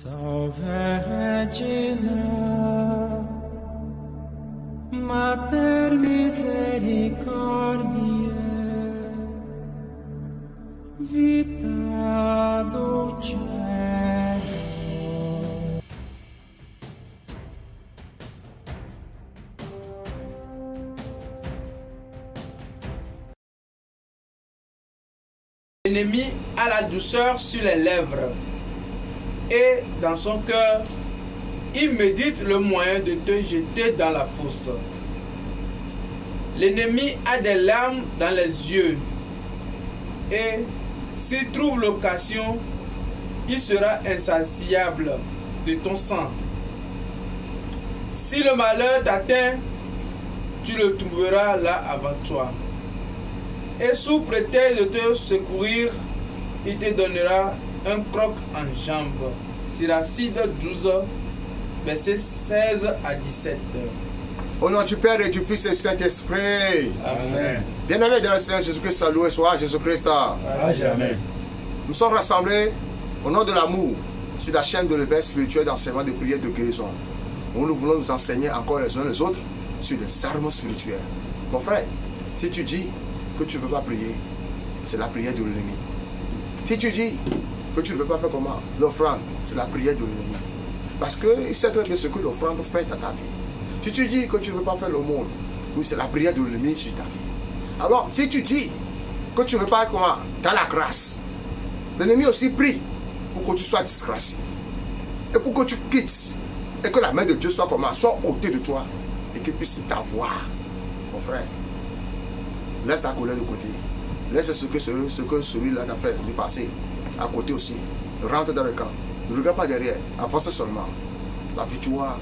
Salve Regina, Mater Misericordiae, Vita Dulcedo. L'ennemi a la douceur sur les lèvres et dans son cœur, il médite le moyen de te jeter dans la fosse. L'ennemi a des larmes dans les yeux et s'il trouve l'occasion, il sera insatiable de ton sang. Si le malheur t'atteint, tu le trouveras là avant toi. Et sous prétexte de te secourir, il te donnera un croc en jambe. Siracide 12, versets 16 à 17. Au nom du Père et du Fils et du Saint-Esprit. Amen. Bien-aimés dans le Seigneur Jésus-Christ, salut soit Jésus-Christ. Amen. Nous sommes rassemblés au nom de l'amour sur la chaîne de l'éveil spirituel d'enseignement de prière de guérison, où nous voulons nous enseigner encore les uns les autres sur les armes spirituelles. Mon frère, si tu dis que tu ne veux pas prier, c'est la prière de l'ennemi. Si tu dis que tu ne veux pas faire comment, l'offrande, c'est la prière de l'ennemi. Parce qu'il sait très bien ce que l'offrande fait dans ta vie. Si tu dis que tu ne veux pas faire l'aumône, oui, c'est la prière de l'ennemi sur ta vie. Alors, si tu dis que tu ne veux pas être comment, dans la grâce, l'ennemi aussi prie pour que tu sois disgracié. Et pour que tu quittes. Et que la main de Dieu soit comment, soit ôtée de toi. Et qu'il puisse t'avoir. Mon frère, laisse ta colère de côté. Laisse ce que celui-là t'a fait du passé. À côté aussi. Rentre dans le camp. Ne regarde pas derrière. Avance seulement. La victoire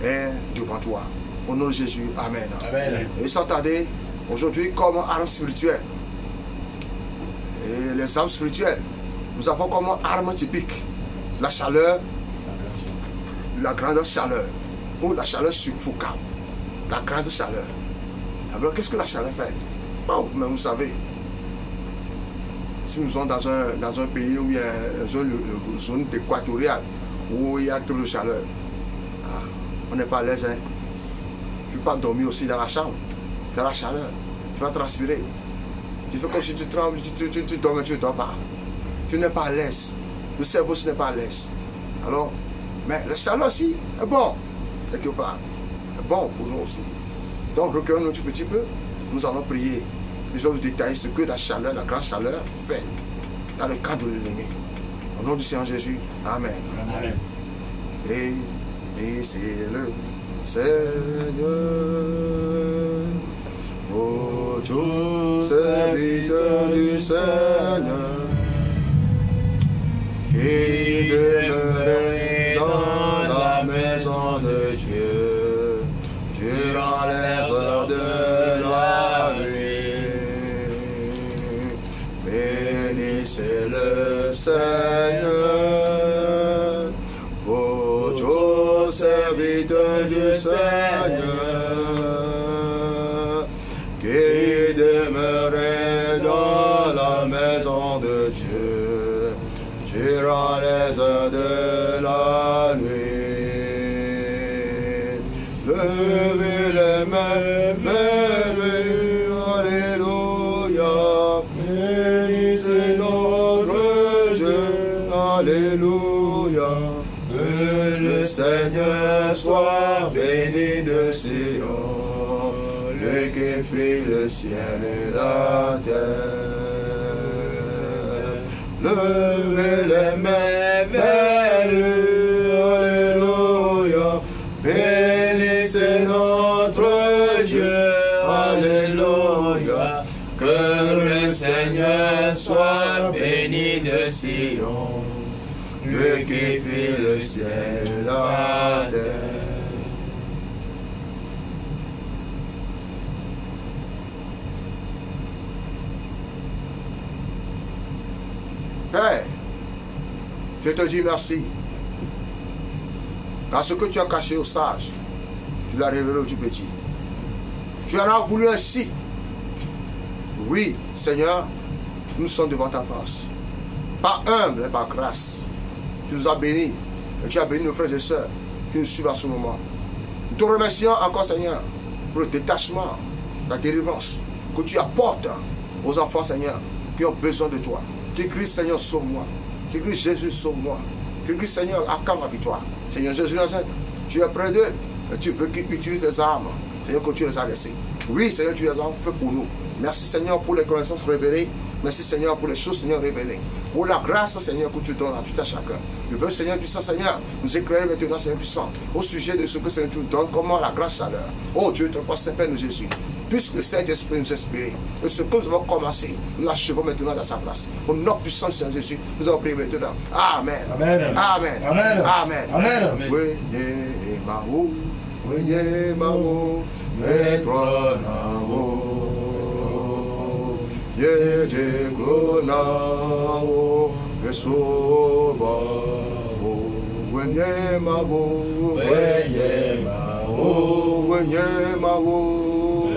est devant toi. Au nom de Jésus. Amen. Amen. Et sans tarder, aujourd'hui, comme arme spirituelle. Et les armes spirituelles, nous avons comme arme typique la chaleur, la grande chaleur, ou la chaleur suffocable, la grande chaleur. Alors, qu'est-ce que la chaleur fait? Bon, mais vous savez, si nous sommes dans un pays où il y a une zone équatoriale, où il y a trop de chaleur, on n'est pas à l'aise. Hein? Tu ne peux pas dormir aussi dans la chambre, dans la chaleur, tu vas transpirer. Tu fais comme si tu trembles, tu dors, mais tu ne dors pas. Tu n'es pas à l'aise. Le cerveau n'est pas à l'aise. Alors, mais la chaleur aussi est bon, quelque part. C'est bon pour nous aussi. Donc, recueillons-nous un petit peu. Nous allons prier. Nous allons détailler ce que la chaleur, la grande chaleur fait dans le camp de l'ennemi. Au nom du Seigneur Jésus. Amen. Amen. Et c'est le Seigneur. Ô Dieu, serviteur du Seigneur, qui demeurait dans la maison de Dieu durant les heures de la nuit. Bénissez le Seigneur, ô Dieu, serviteur du Seigneur, qui demeurait dans la maison de Dieu durant les heures de la nuit. Levez les mains vers lui, alléluia. Bénissez notre Dieu, alléluia. Que le Seigneur soit béni de Sion, lui qui fit le ciel et la terre. Levez les mains vers lui, alléluia. Bénissez notre Dieu, alléluia. Que le Seigneur soit béni de Sion, lui qui fit le ciel et la terre. Père, je te dis merci. Car ce que tu as caché aux sages, tu l'as révélé au tout petit. Tu en as voulu ainsi. Oui, Seigneur, nous sommes devant ta face. Par humble et par grâce, tu nous as bénis Et tu as béni nos frères et sœurs qui nous suivent à ce moment. Nous te remercions encore, Seigneur, pour le détachement, la délivrance que tu apportes aux enfants, Seigneur, qui ont besoin de toi. Qui crient, Seigneur, sauve-moi. Qui crient, Jésus, sauve-moi. Qui crient, Seigneur, accorde ma victoire. Seigneur Jésus Nazareth, tu es près d'eux et tu veux qu'ils utilisent les armes, Seigneur, que tu les as laissées. Oui, Seigneur, tu les as fait pour nous. Merci, Seigneur, pour les connaissances révélées. Merci, Seigneur, pour les choses, Seigneur, révélées. Pour la grâce, Seigneur, que tu donnes à tout à chacun. Je veux, Seigneur puissant, Seigneur, nous éclairer maintenant, Seigneur puissant, au sujet de ce que, Seigneur, tu nous donnes, comment la grâce chaleur. Oh Dieu, ton Saint-Père, nous Jésus. Puisque le Saint-Esprit nous inspire. Et ce que nous avons commencé, nous l'achevons maintenant dans sa place. Au nom puissant de Seigneur Jésus, nous avons prié maintenant. Amen. Amen. Amen. Amen. Amen. Amen. Wenye mao, wenye mao, metro nao. Yeje konao, esova. Wenye mao, wenye mao, wenye mao.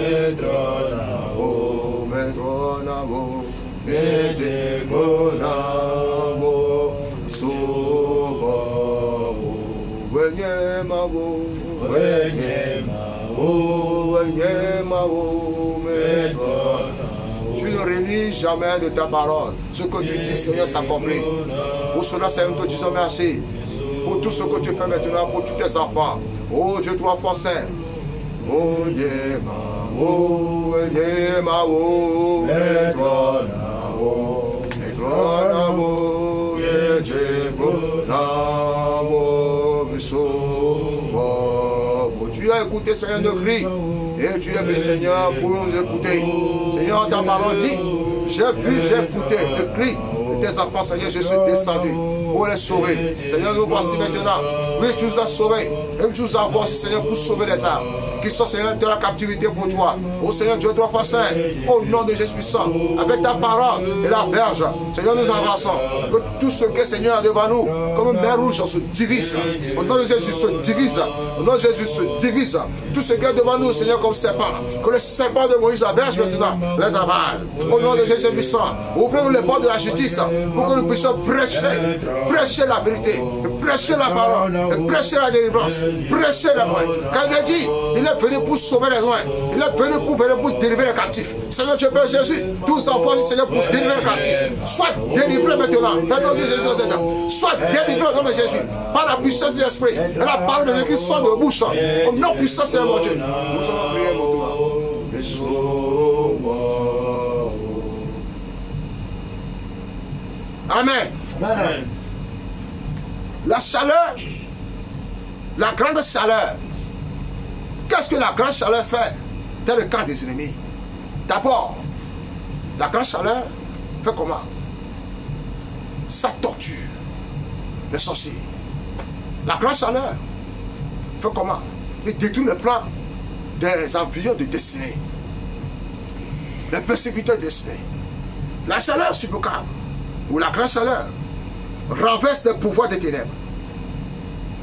Metronamo, metronamo, metegonamo, sobao, wenyemao, wenyemao, wenyemao, metronamo. Tu ne réunis jamais de ta parole. Ce que tu dis, Seigneur, s'accomplit. Pour cela, Seigneur, te disons merci. Pour tout ce que tu fais maintenant pour tous tes enfants. Oh Dieu, toi, enfant saint. Oh Dieu, oh, Yemao, Metronamo, Metronamo, Yejebonamo, Mesobo. Tu as écouté, Seigneur, nos cris, et tu es venu, Seigneur, pour nous écouter. Seigneur, ta parole dit, j'ai vu, j'ai écouté le cri de tes enfants, Seigneur, je suis descendu pour les sauver. Seigneur, nous voici maintenant. Oui, tu nous as sauvés, et tu nous envoies, Seigneur, pour sauver les âmes qui sont, Seigneur, de la captivité pour toi. Oh Seigneur Dieu, toi, Frère Saint, au nom de Jésus puissant, avec ta parole et la verge, Seigneur, nous avançons. Que tout ce qui est, Seigneur, devant nous, comme une mer rouge, se divise. Au nom de Jésus, se divise. Au nom de Jésus, se divise. Tout ce qui est devant nous, Seigneur, comme serpent. Que le serpent de Moïse averse maintenant, les avale. Au nom de Jésus puissant, ouvrez-nous les portes de la justice pour que nous puissions prêcher, prêcher la vérité, prêcher la parole, et prêcher la délivrance, prêcher la parole. Quand il dit, il est venu pour sauver les loin. Il est venu pour délivrer les captifs. Seigneur, tu Père Jésus, tous envois, Seigneur, pour délivrer les captifs. Sois délivré maintenant. Dans le nom de Jésus, sois délivré au nom de Jésus. Par la puissance de l'Esprit. Et la parole de Jésus qui sort de nos bouches. Au nom puissant, Seigneur, mon Dieu. Nous allons prier, mon Dieu. Amen. Amen. La chaleur, la grande chaleur. Qu'est-ce que la grande chaleur fait dans le camp des ennemis? D'abord, la grande chaleur fait comment? Ça torture les sorciers. La grande chaleur fait comment? Il détruit le plan des envieux de destinée. Les persécuteurs de destinée. La chaleur supplicable, ou la grande chaleur, renverse les pouvoirs des ténèbres.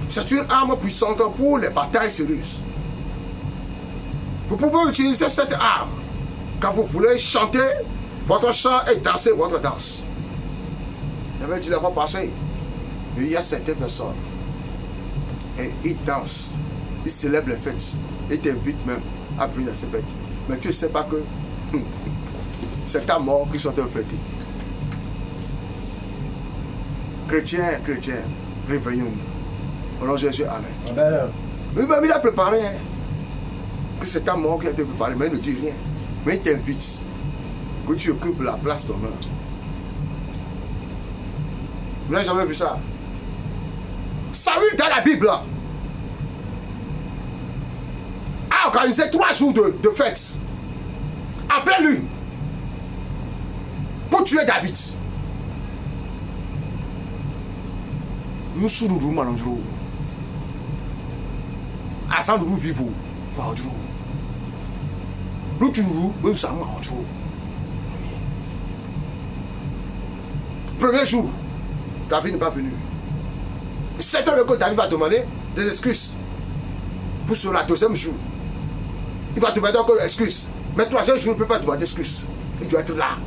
C'est une arme puissante pour les batailles sérieuses. Vous pouvez utiliser cette arme quand vous voulez chanter votre chant et danser votre danse. J'avais dit la fois passée, il y a certaines personnes et ils dansent, ils célèbrent les fêtes, ils t'invitent même à venir à ces fêtes. Mais tu ne sais pas que c'est ta mort qui sont en fêter. Chrétiens, chrétiens, réveillons-nous. Au nom de Jésus, amen. Amen. Oui, mais il a préparé, hein, que c'est ta mort qui a été préparée, mais il ne dit rien. Mais il t'invite que tu occupes la place d'honneur. Vous n'avez jamais vu ça? Saül dans la Bible a organisé 3 jours de fête en pleine lune pour tuer David. Nous sommes nous mangeons. À nous vivons. Nous tuons, nous sommes mangeons. Premier jour, David n'est pas venu. 7 heures que David va demander des excuses. Pour cela, 2e jour, il va demander encore des excuses. Mais 3e jour, il ne peut pas demander d'excuses. Il doit être là.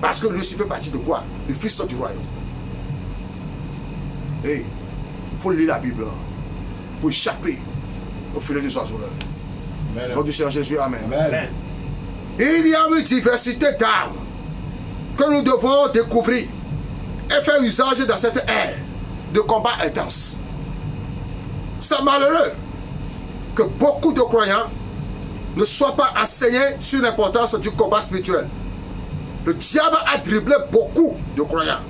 Parce que lui, il fait partie de quoi? Le fils du royaume. Et Il faut lire la Bible pour échapper au filet des oiseleurs. Nom du Seigneur Jésus, Amen. Amen. Il y a une diversité d'armes que nous devons découvrir et faire usage dans cette ère de combat intense. C'est malheureux que beaucoup de croyants ne soient pas enseignés sur l'importance du combat spirituel. Le diable a dribblé beaucoup de croyants,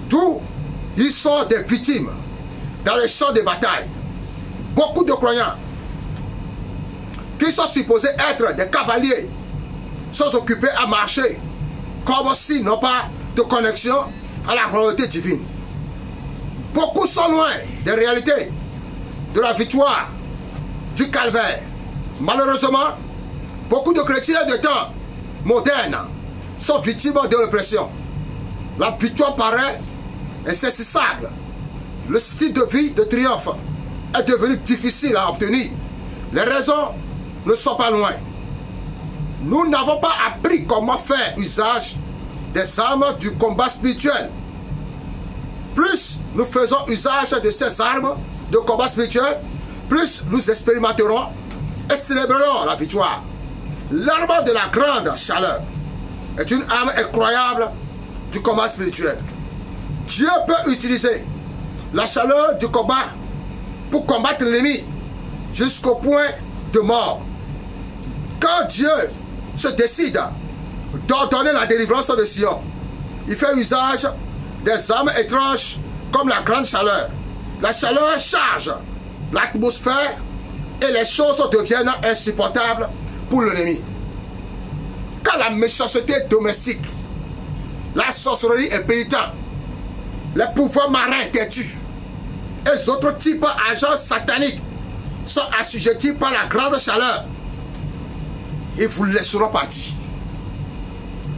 d'où ils sont des victimes dans les champs de bataille. Beaucoup de croyants qui sont supposés être des cavaliers sont occupés à marcher comme s'ils n'ont pas de connexion à la royauté divine. Beaucoup sont loin des réalités de la victoire du calvaire. Malheureusement, beaucoup de chrétiens de temps modernes sont victimes de l'oppression. La victoire paraît insaisissable. Le style de vie de triomphe est devenu difficile à obtenir. Les raisons ne sont pas loin. Nous n'avons pas appris comment faire usage des armes du combat spirituel. Plus nous faisons usage de ces armes de combat spirituel, plus nous expérimenterons et célébrerons la victoire. L'arme de la grande chaleur est une arme incroyable du combat spirituel. Dieu peut utiliser la chaleur du combat pour combattre l'ennemi jusqu'au point de mort. Quand Dieu se décide d'ordonner la délivrance de Sion, il fait usage des armes étranges comme la grande chaleur. La chaleur charge l'atmosphère et les choses deviennent insupportables pour l'ennemi. Quand la méchanceté domestique, la sorcellerie impénitente, les pouvoirs marins têtus et les autres types d'agents sataniques sont assujettis par la grande chaleur, ils vous laisseront partir.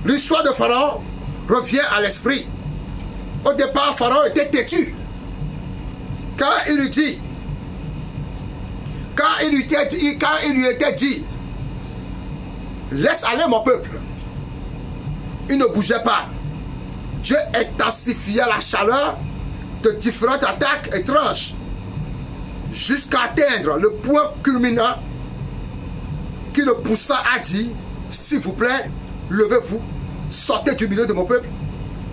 L'histoire de Pharaon revient à l'esprit. Au départ, Pharaon était têtu. Quand il lui était dit, laisse aller mon peuple, il ne bougeait pas. Dieu intensifia la chaleur de différentes attaques étranges jusqu'à atteindre le point culminant qui le poussa à dire, s'il vous plaît, levez-vous, sortez du milieu de mon peuple.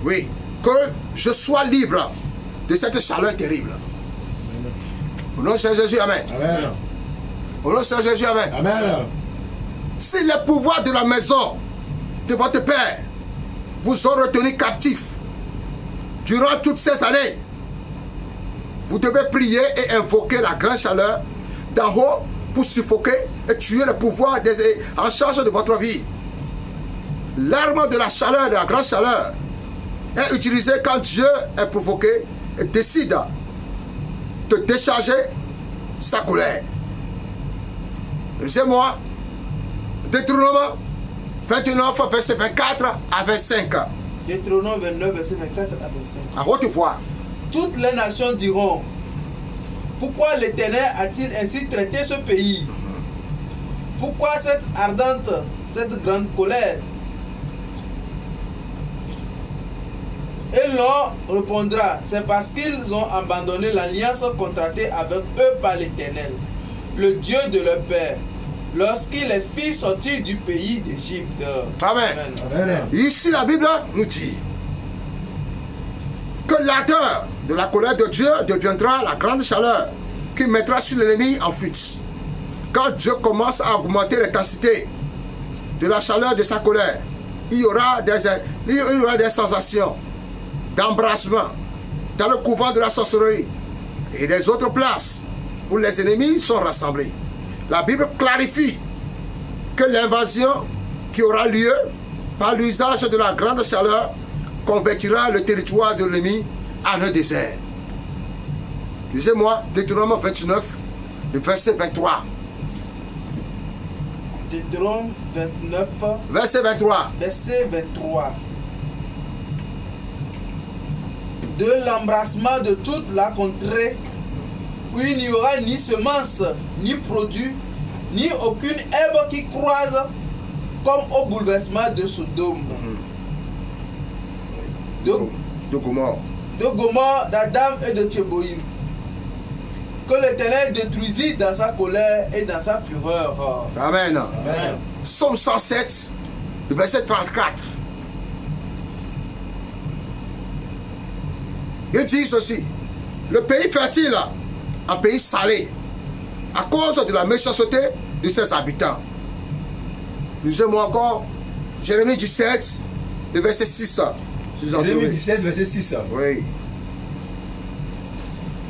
Oui, que je sois libre de cette chaleur terrible. Au nom de Jésus, Amen. Amen. Au nom de Jésus, Amen. Amen. Si les pouvoirs de la maison de votre Père vous ont retenu captifs durant toutes ces années, vous devez prier et invoquer la grande chaleur d'en haut pour suffoquer et tuer le pouvoir en charge de votre vie. L'arme de la chaleur, de la grande chaleur, est utilisée quand Dieu est provoqué et décide de décharger sa colère. Lisez-moi Deutéronome 29, verset 24 à 25. Deutéronome 29, verset 24 à 25. À haute voix. Toutes les nations diront, pourquoi l'Éternel a-t-il ainsi traité ce pays? Pourquoi cette ardente, cette grande colère? Et l'on répondra, c'est parce qu'ils ont abandonné l'alliance contractée avec eux par l'Éternel, le Dieu de leur père, lorsqu'il les fit sortir du pays d'Égypte. Amen. Amen. Ici, la Bible nous dit que l'ardeur de la colère de Dieu deviendra la grande chaleur qui mettra sur l'ennemi en fuite. Quand Dieu commence à augmenter l'intensité de la chaleur de sa colère, il y aura des sensations d'embrassement dans le couvent de la sorcellerie et des autres places où les ennemis sont rassemblés. La Bible clarifie que l'invasion qui aura lieu par l'usage de la grande chaleur convertira le territoire de l'ennemi en un désert. Lisez-moi Deutéronome 29, le verset 23. Deutéronome 29, Verset 23. verset 23. De l'embrassement de toute la contrée, où il n'y aura ni semence, ni produit, ni aucune herbe qui croise, comme au bouleversement de Sodome, De Gomorrhe. de Gomorrhe, d'Adam et de Tchéboïm. que l'Éternel détruisit dans sa colère et dans sa fureur. Amen. Amen. Psaume 107, le verset 34. Il dit ceci: le pays fertile, un pays salé, à cause de la méchanceté de ses habitants. Lisez-moi encore Jérémie 17, le verset 6. Jérémie 17, verset 6. Oui.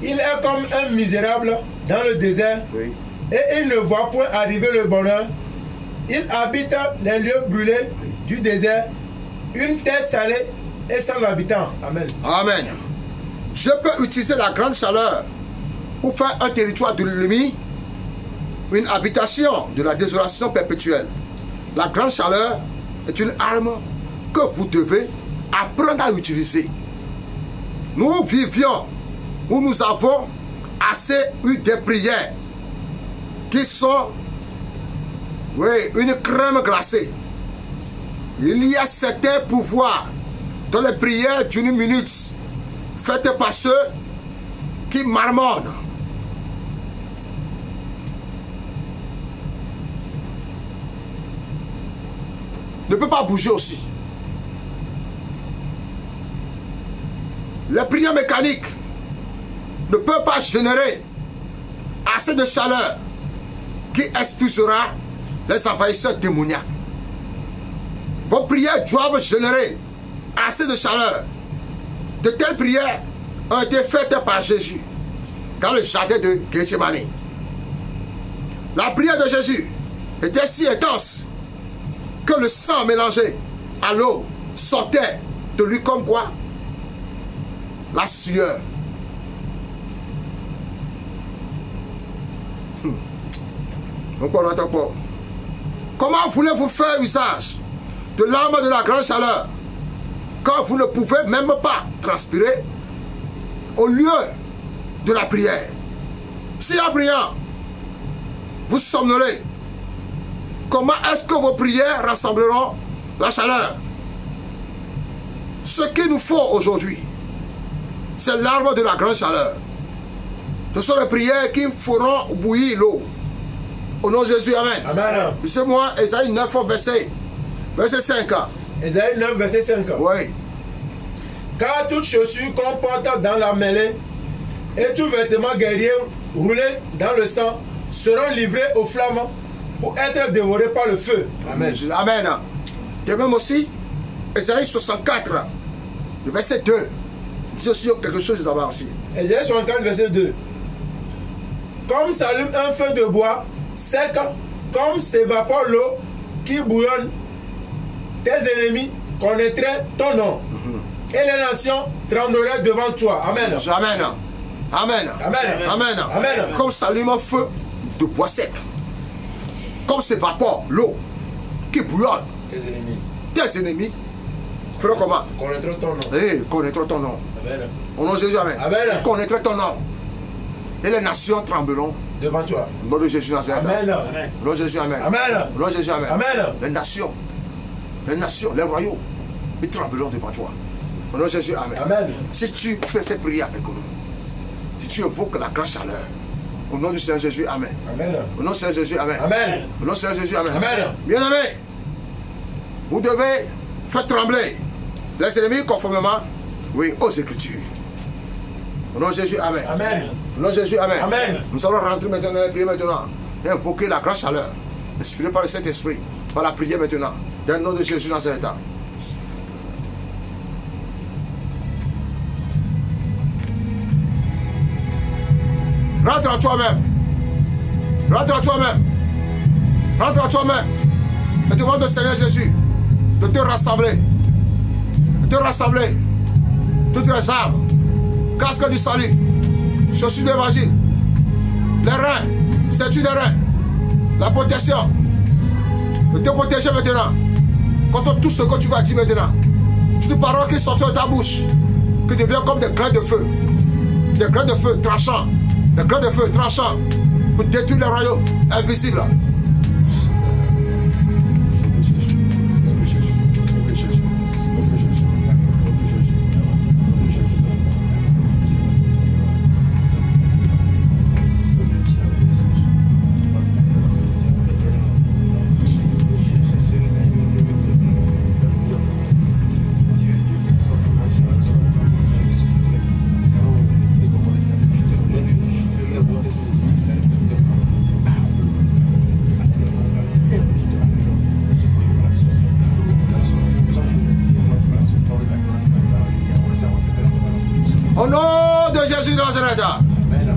Il est comme un misérable dans le désert, Oui. et il ne voit point arriver le bonheur. Il habite les lieux brûlés du désert, une terre salée et sans habitants. Amen. Amen. Je peux utiliser la grande chaleur pour faire un territoire de l'ennemi, une habitation de la désolation perpétuelle. La grande chaleur est une arme que vous devez apprendre à utiliser. Nous vivions où nous avons assez eu des prières qui sont, oui, une crème glacée. Il y a certains pouvoirs dans les prières d'une minute faites par ceux qui marmonnent. Ne peut pas bouger aussi. Les prières mécaniques ne peuvent pas générer assez de chaleur qui expulsera les envahisseurs démoniaques. Vos prières doivent générer assez de chaleur. De telles prières ont été faites par Jésus dans le jardin de Gethsémani. La prière de Jésus était si intense que le sang mélangé à l'eau sortait de lui comme quoi? La sueur. Donc on n'entend pas. Comment voulez-vous faire usage de l'arme de la grande chaleur quand vous ne pouvez même pas transpirer au lieu de la prière? Si en priant, vous somnolez, comment est-ce que vos prières rassembleront la chaleur? Ce qu'il nous faut aujourd'hui, c'est l'arme de la grande chaleur. Ce sont les prières qui feront bouillir l'eau. Au nom de Jésus, amen. Amen. Lisez-moi Ésaïe 9, verset 5. Ésaïe 9, verset 5. Oui. Car toute chaussure qu'on porte dans la mêlée et tout vêtement guerrier roulé dans le sang seront livrés aux flammes pour être dévorés par le feu. Amen. Amen. De même aussi, Ésaïe 64, le verset 2. Dis aussi quelque chose d'abord aussi. Ésaïe 64, verset 2. Comme s'allume un feu de bois sec, comme s'évapore l'eau qui bouillonne, tes ennemis connaîtraient ton nom. Et les nations trembleraient devant toi. Amen. Amen. Amen. Amen. Amen. Amen. Comme s'allume un feu de bois sec, comme s'évapore l'eau qui bouillonne, tes ennemis feront comment? Connaîtront ton nom. Eh, connaîtront ton nom. Amen. Au nom de Jésus, amen. Amen. Connaîtront ton nom. Et les nations trembleront Devant toi. au nom de Jésus Nazareth. Amen. Au nom de Jésus, amen. Amen. Au nom de Jésus, amen. Amen. Les nations, les royaumes, ils trembleront devant toi. Au nom de Jésus, amen. Amen. Si tu fais cette prière avec nous, si tu évoques la grande chaleur, au nom du Seigneur Jésus, amen. Amen. Au nom du Seigneur Jésus, amen. Amen. Au nom du Seigneur Jésus, amen. Amen. Bien-aimés, vous devez faire trembler les ennemis conformément, oui, aux Écritures. Au nom de Jésus, amen. Amen. Au nom de Jésus, amen. Amen. Nous allons rentrer maintenant dans la prière maintenant et invoquer la grande chaleur, inspirée par le Saint-Esprit, par la prière maintenant, dans le nom de Jésus Nazareth. Rentre en toi-même. Rentre en toi-même. Rentre en toi-même. Et demande au Seigneur Jésus de te rassembler. De te rassembler. Toutes les armes. Casque du salut. Chaussures d'évangile. Les reins. Ceinture des reins. La protection. De te protéger maintenant. Contre tout ce que tu vas dire maintenant. Toutes les paroles qui sortent de ta bouche. Qui deviennent comme des grains de feu. Des grains de feu tranchants. Des grains de feu tranchants. Pour détruire les royaumes invisibles. Jésus de Nazareth,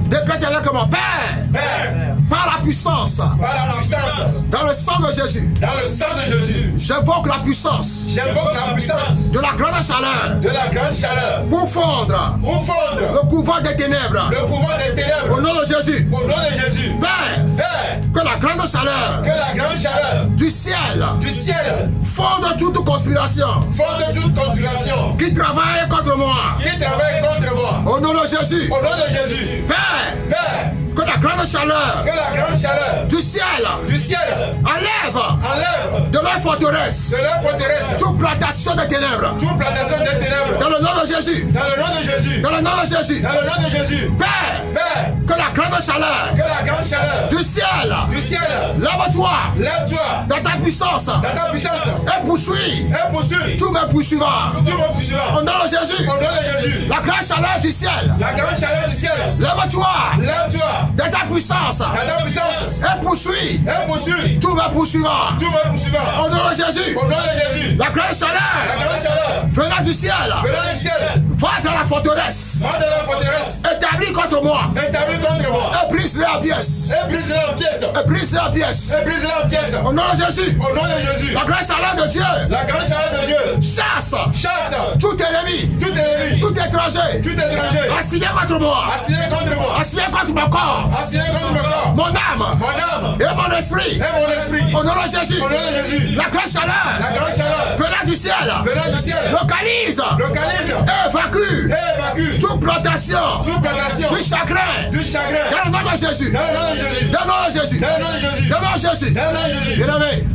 décrète avec moi, Père, Père, par la puissance, par la puissance, dans le sang de Jésus, dans le sang de Jésus, j'invoque la puissance j'invoque la puissance de la grande chaleur de la grande chaleur pour fondre pour fondre le couvent des ténèbres. le pouvoir des Au ténèbres. nom de Jésus, Au nom de Jésus, Père, Père, que la grande chaleur que la grande chaleur du ciel du ciel fonde toute conspiration fonde toute conspiration qui travaille contre moi. qui travaille contre moi. Au nom de Jésus, Au nom de Jésus, Père, Père, que la grande chaleur que la grande chaleur du ciel du ciel enlève enlève de leur forteresse de leur forteresse toute plantation des ténèbres. toute plantation des ténèbres. Dans le nom de Jésus, Dans le nom de Jésus, dans le nom de Jésus, dans le nom de Jésus, Père, Père, que la grande chaleur que la grande chaleur du ciel du ciel lève-toi lève-toi dans ta puissance dans ta puissance et poursuis et poursuis tous mes poursuivants. tout mon poursuivant. Au nom de Jésus, Au nom de Jésus, la grande chaleur du ciel, la grande chaleur du ciel lève-toi lève-toi dans ta puissance dans ta puissance et poursuis et poursuis tous mes poursuivants. tout mon poursuivant. Au nom de Jésus, Au nom de Jésus, la grande la chaleur grande chaleur venant du ciel venant du ciel va dans la forteresse va dans la forteresse établie contre moi établie contre moi et brise-les en pièces. et brise-les en pièces Et brise-les en pièces. et brise-les en pièces. Au nom de Jésus, Au nom de Jésus, la grande chaleur de Dieu la grande chaleur de Dieu chasse chasse tout ennemi, tout ennemi, tout étranger tout étranger assigné contre moi, assigné contre moi, assigné contre mon corps, assigné contre mon corps, mon âme mon âme et mon esprit. et mon esprit. Au nom de Jésus, Au nom de Jésus, la grande chaleur la grande chaleur venant du ciel venant du ciel localise localise et évacue et évacue toute plantation, toute plantation tout chagrin. du chagrin. Dans le nom de Jésus, Dans le nom de Jésus, dans le nom de Jésus, dans le nom de Jésus, dans le nom de Jésus. dans le nom de Jésus. Bien aimé,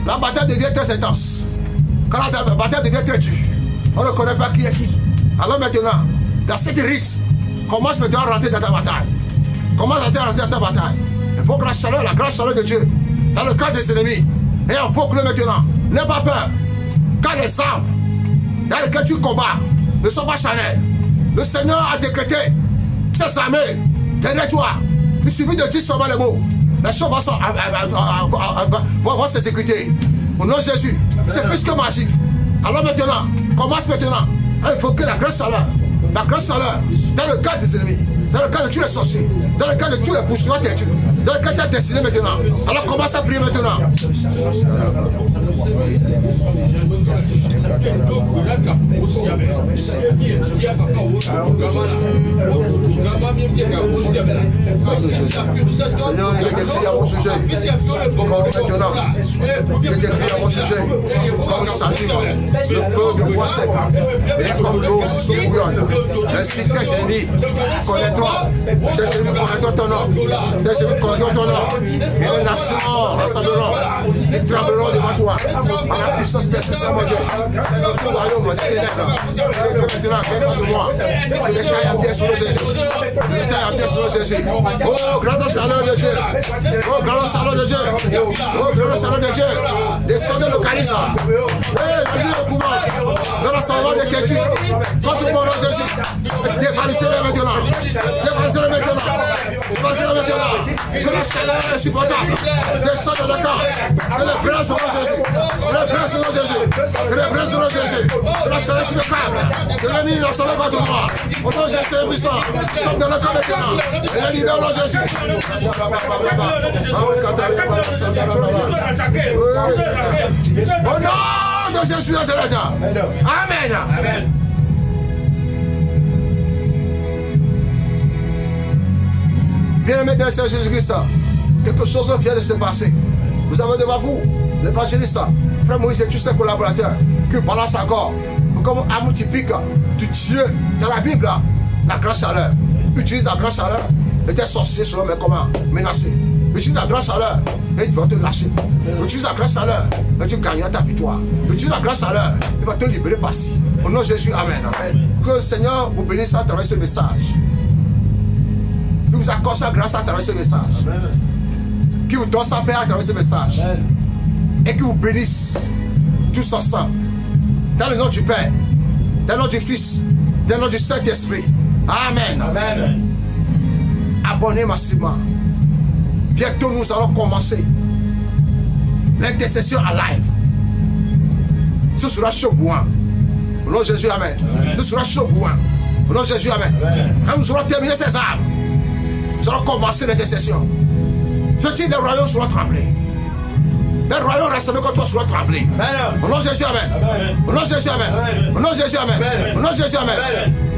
la bataille devient très intense. Quand la bataille devient très dure, on ne connaît pas qui est qui. Alors maintenant, dans cette rythme, commence maintenant à rentrer dans ta bataille. Commence à rentrer dans ta bataille. Il faut que la grande chaleur de Dieu, dans le cas des ennemis, et invoque-le maintenant. N'aie pas peur. Quand les armes dans lesquelles tu combats ne sont pas charnelles, le Seigneur a décrété ses armées derrière toi. Il suffit de dire seulement les mots. Les choses vont s'exécuter. Au nom de Jésus, c'est plus que magique. Alors maintenant, commence maintenant à invoquer la grande chaleur. La grande chaleur dans le cadre des ennemis, dans le cadre de tous les sorciers, dans le cadre de tous les poursuivants têtus, dans le cadre de ta destinée maintenant. Alors commence à prier maintenant. Seigneur, il est écrit à mon sujet. Comme maintenant, il est écrit à mon sujet. Comme Samuel, le feu de bois sec. Il est comme l'eau sur son bouillon. Ainsi tes ennemis connaîtront. Tes ennemis connaîtront ton nom. Tes ennemis connaîtront ton nom. Et les nations rassembleront. Ils trembleront devant toi. À la puissance des Seigneur mon Dieu. Le royaume des ténèbres. Il est maintenant viens contre moi. Il est taillé en pied sur le Jésus. Il est taillé en pied sur le Jésus. Oh, grande chaleur de Dieu. Oh, grande chaleur de Dieu. Oh, grande chaleur de Dieu. Descendez le charisme. Et le Dieu au pouvoir. Dans l'ensemble des têtus. Contre mon nom Jésus. Dévalissez-le maintenant. Dévalissez-le maintenant. Dévalissez-le maintenant. Que la chaleur est supportable. Descends dans le camp. Que les brins sur Jésus. Que les brins sur Jésus. Que les brins sur Jésus. Que la chaleur est supportable. Que l'ennemi l'ensemble contre moi. Au nom de Jésus est puissant. Tombe dans le camp maintenant. Et le libère au nom de Jésus. Au nom de Jésus Nazareth. Amen. Amen. Bien-aimé dans le Seigneur Jésus-Christ, quelque chose vient de se passer. Vous avez devant vous l'évangéliste, frère Moïse et tous ses collaborateurs qui balancent encore comme amour typique du Dieu dans la Bible, la grande chaleur. Utilise la grande chaleur et tes sorciers seront menacés. Utilise la grande chaleur et ils vont te lâcher. Utilise la grande chaleur et tu gagneras ta victoire. Utilise la grande chaleur et il va te libérer par-ci. Au nom de Jésus, amen. Que le Seigneur vous bénisse à travers ce message. Qui vous accorde sa grâce à travers ce message. Qui vous donne sa paix à travers ce message. Et qui vous bénisse tous ensemble. Dans le nom du Père, dans le nom du Fils, dans le nom du Saint-Esprit. Amen. Amen. Abonnez massivement. Bientôt nous allons commencer l'intercession à live. Ce sera chaud bouin. Au nom de Jésus, amen. Ce sera chaud bouin. Au nom de Jésus, amen. Quand nous aurons terminé ces armes, nous allons commencer l'intercession. Je dis les royaumes seront tremblés. Les royaumes rassemblés contre toi seront tremblés. Au nom de Jésus, amen. Au nom de Jésus, amen. Au nom de Jésus, amen. Au nom de Jésus, amen.